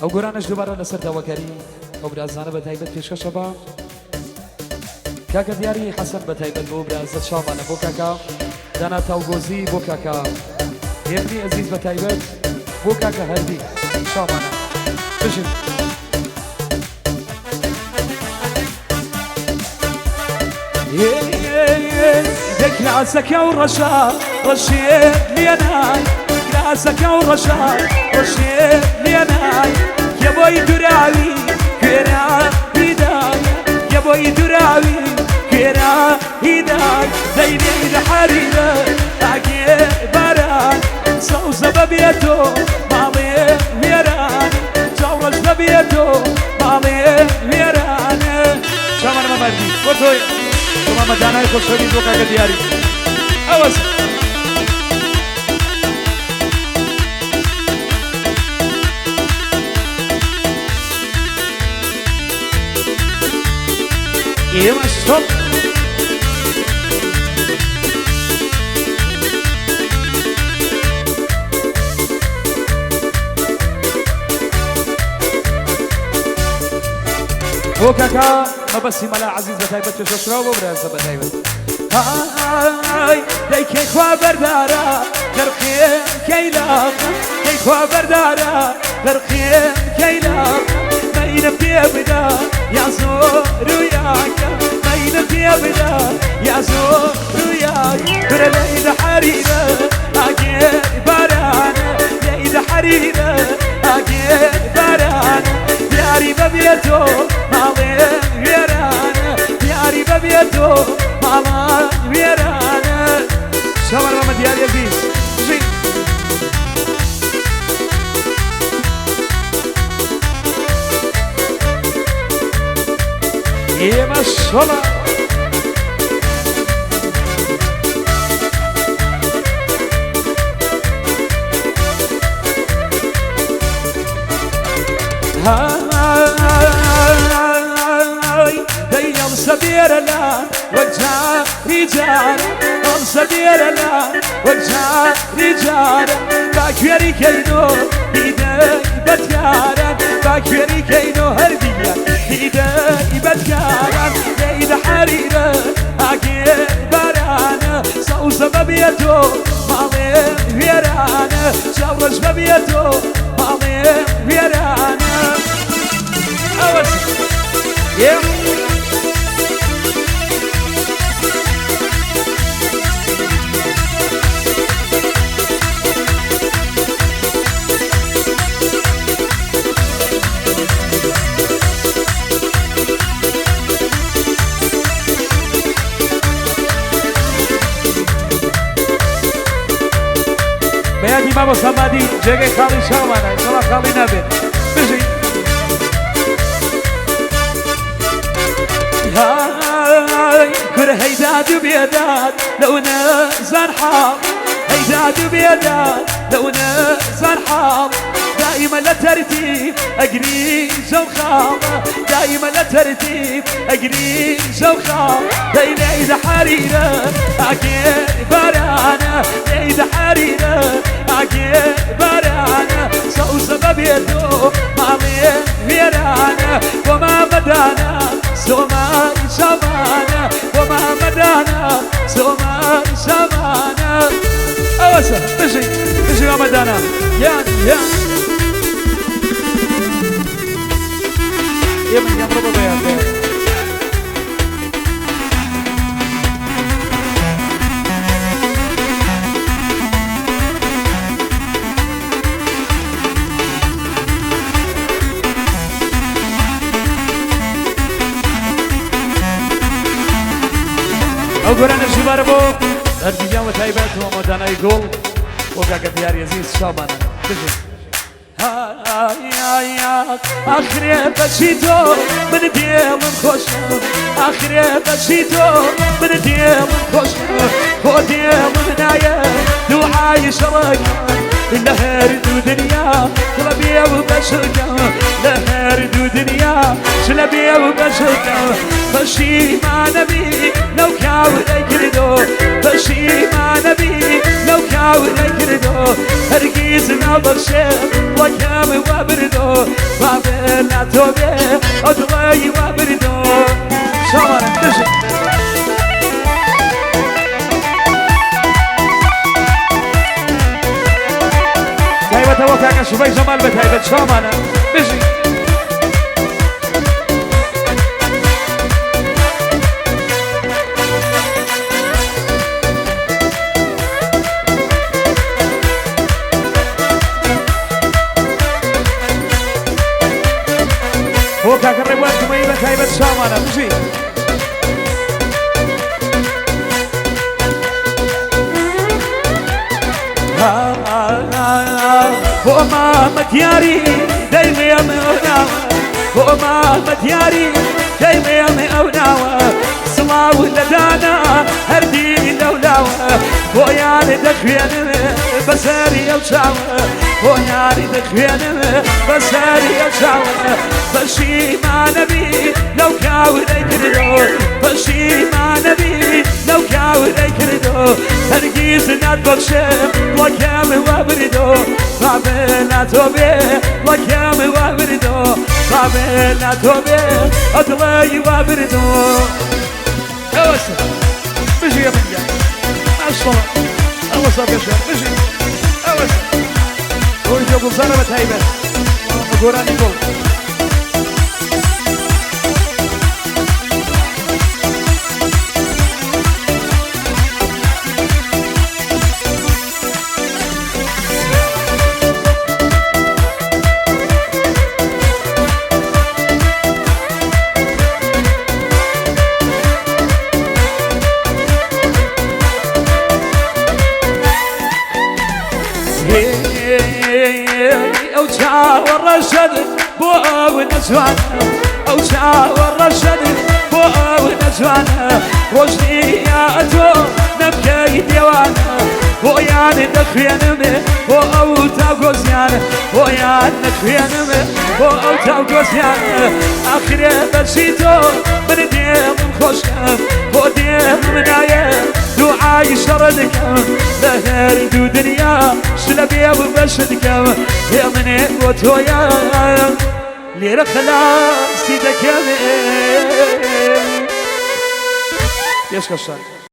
ئەو گۆرانش دووبارە لەسەر داواکاری ئەو برازانە بە تایبەت پێشکەشە بە کاکە دیاری حەسەن بە تایبەت بۆ برازە شامانە بۆ کاکە دانا تاوگۆزی بۆ کاکە هێرنی ئەزیز بە تایبەت بۆ کاکە هەردی شامانە بژن كلاسك ورشاد رشيد ليناي كلاسك ورشاد رشيد ليناي يا بوي دراوي كرا هدايا يا بوي دراوي كرا هدايا زيني الحريرة أجي بران صوص ببيتو مالي ميران جورج ببيتو مالي ميران شامر ما بردي وطوي شما مدانای خوشحالی دو کاکە دیاری ئەوەس ئێمە شۆڵ بۆ کاکە مەبەستی مەلا عەزیز بە تایبەت پێشەشراوە بۆ برازە بە تایبەت هاي دەیکەی خوا بەردارە دەرخێن کەیلاقە دەی خوا بەردارە دەرخێن کەیلاقە مەینە پێ بدا یا زۆر و یاکە مەینە پێ بدا یا زۆر و یاکە برە لەیدە حەریرە ئاگێر بارانە لەیدە حەریرە ئاگێر بارانە دیاری بەبێتۆ ماڵێ وێرانە دیاری بەبێتۆ ماڵە وێرانە شەوەڕ بەمە دیاری عەزیز ژین ئێمە شۆڵە سبير لا وجه رجال سبير لا وجه رجال باكيري كينو ايدك بتكارا باكيري كينو هردية ايدك بتكارا ليد حريرة اكيد بارانا صوص ببيتو مالي ويرانا شورج ببيتو مالي ويرانا اوس بيادي بابا صمادي جاي خالي شامانا ان شاء الله خالي نبي بيجي هاي كره هيداد وبيداد لو نزار حار هيداد وبيداد لو نزار حار دائما لا ترتيب اجري زوخام دائما لا ترتيب اجري زوخام ليلى حريره اكيد بارانا ليلى حريره اكيد بارانا صوص ببيتو مامي ويرانا وما بدانا سوما شمانا وما بدانا سوما شمانا اوسع تجي ما بدانا يا من يضرب بيها او قرآن الجبار بو الدنيا وتايبات ومدانا يقول وكاكا ديار يزيز شامانا تجي آخری بچیتو من دیم خوش آخری بچیتو من دیم خوش خودیم نایه دعای شرق لهر دو دنیا طلبی و بشرگا لهر دو دنیا شلبي وبشكم بشي ما نبي لو كاولي كردو بشي ما نبي لو كاولي كردو هرقيز نبخشم وكام وبردو بابنا توبي أدوي وبردو شامانا تشك تايبة وكاكا شوفي جمال بتايبة شامانا بشي هو كاكا ريبوان كميبة تايبة شامانا بشي هو ما متياري دايما يا موناوة هو ما متياري دايما يا موناوة صلاة ولدانا هردي لولاوة هو يعني دخوين بساري وشاوة هو يعني دخوين بساري وشاوة بشي ما نبي لو كاولي كردو بشي ما نبي لو كاولي كردو هرقيز نتبخشم وكام وبردو بابنا توبي وكام وبردو بابنا توبي أطلعي وبردو أوسط بشي يا بنجا أصلا أوسط يا شيخ بشي أوسط قولي جو قلزانة بتهيبة قراني قول أو شاور الرشد بو ونسوان أو شاور الرشد بو ونسوان وجدي يا أتو نبكي ديوانا هو يعني نخيانمي هو أو تاوغوزيانا هو يعني نخيانمي هو أو تاوغوزيانا آخر بسيتو من ديم خوشكم هو ديم منايا دعاي شردكم لهر دو دنيا شلبي وبشدكم يا مني وتويا ليرا خلاص سيدك يا يشكر